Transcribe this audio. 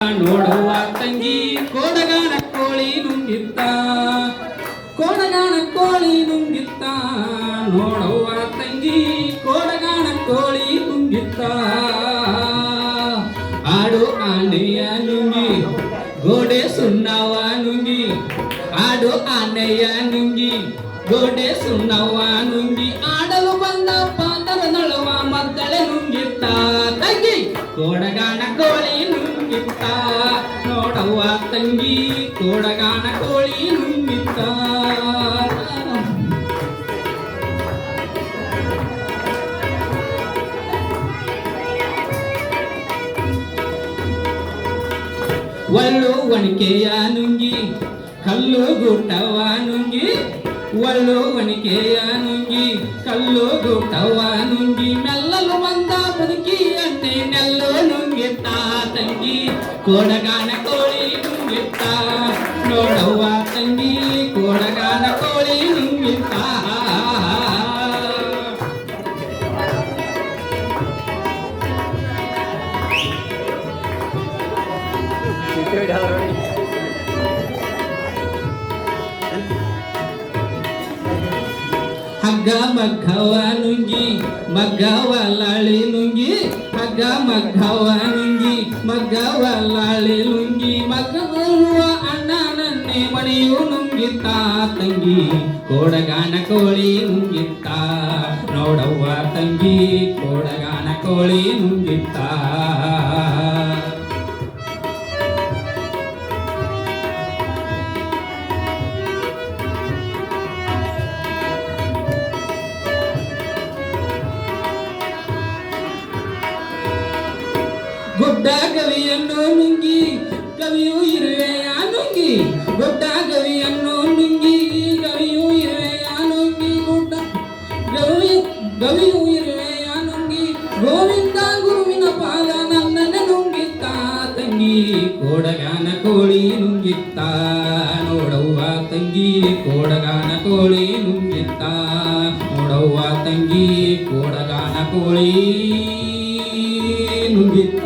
ನೋಡುವ ತಂಗಿ ಕೋಡಗಾನ ಕೋಳಿ ನುಂಗಿತ್ತ ಕೋಡಗಾನ ಕೋಳಿ ನುಂಗಿತ್ತ ನೋಡುವ ತಂಗಿ ಕೋಡಗಾನ ಕೋಳಿ ನುಂಗಿತ್ತ ಆಡು ಆನೆಯ ನುಂಗಿ ಗೋಡೆ ಸುಣ್ಣವ ನುಂಗಿ ಆಡು ಆನೆಯ ನುಂಗಿ ಗೋಡೆ ಸುಣ್ಣವ ನುಂಗಿ ಆಡಲು ಬಂದ ಪಾದರ ನಳುವ ಮದ್ದಳೆ ನುಂಗಿತ್ತ ತಂಗಿ ಕೋಡಗಾನ ಕೋಳಿ ನುಂಗಿತ್ತ ನೋಡವ್ವ ತಂಗಿ ಕೋಡಗಾನ ಕೋಳಿ ನುಂಗಿತ್ತ ಒಳ್ಳು ಒಣಕೆಯ ನುಂಗಿ ಕಲ್ಲು ಗುಟ್ಟವ ನುಂಗಿ ಒಳ್ಳು ಒಣಕೆಯ ನುಂಗಿ ಕಲ್ಲು ಗುಟ್ಟವ ನುಂಗಿ ಮೆಲ್ಲಲು ಬಂದ ಬದುಕಿ ಅಂತೆ ನೆಲ್ಲು ನುಂಗಿತ್ತ ತಂಗಿ ಕೋಡಗಾನ ಕೋಳಿ ನುಂಗಿತ್ತ ನೋಡವ್ವ ತಂಗಿ ಕೋಡಗಾನ ಕೋಳಿ ನುಂಗಿತ್ತ ಹಗ್ಗ ಮಗ್ಗವ ನುಂಗಿ ಮಗ್ಗವ ಲಾಳಿ ನುಂಗಿ ಹಗ್ಗ ಮಗ್ಗವ ನುಂಗಿ ಮಗ್ಗವ ಲಾಳಿ ನುಂಗಿ ಮಗ್ಗವ ಅಣ್ಣ ನನ್ನೆ ಮಣಿಯು ನುಂಗಿತ್ತ ತಂಗಿ ಕೋಡಗಾನ ಕೋಳಿ ನುಂಗಿತ್ತ ನೋಡವ್ವ ತಂಗಿ ಕೋಡಗಾನ ಕೋಳಿ ನುಂಗಿತ್ತ ಗುಡ್ಡ ಗವಿಯನ್ನು ನುಂಗಿ ಕವಿಯು ಇರುವೆಯ ನುಂಗಿ ಗುಡ್ಡ ಗವಿಯನ್ನು ನುಂಗಿ ಕವಿಯು ಇರುವೆಯ ನುಂಗಿ ಗುಡ್ಡ ಗವಿಯು ಇರುವೆಯ ನುಂಗಿ ಗೋವಿಂದ ಗುರುವಿನ ಪಾದ ನನ್ನನೆ ನುಂಗಿತ್ತ ತಂಗಿ ಕೋಡಗಾನ ಕೋಳಿ ನುಂಗಿತ್ತ ನೋಡವ್ವ ತಂಗಿ ಕೋಡಗಾನ ಕೋಳಿ ನುಂಗಿತ್ತ ನೋಡವ್ವ ತಂಗಿ ಕೋಡಗಾನ ಕೋಳಿ ನುಂಗಿತ್ತ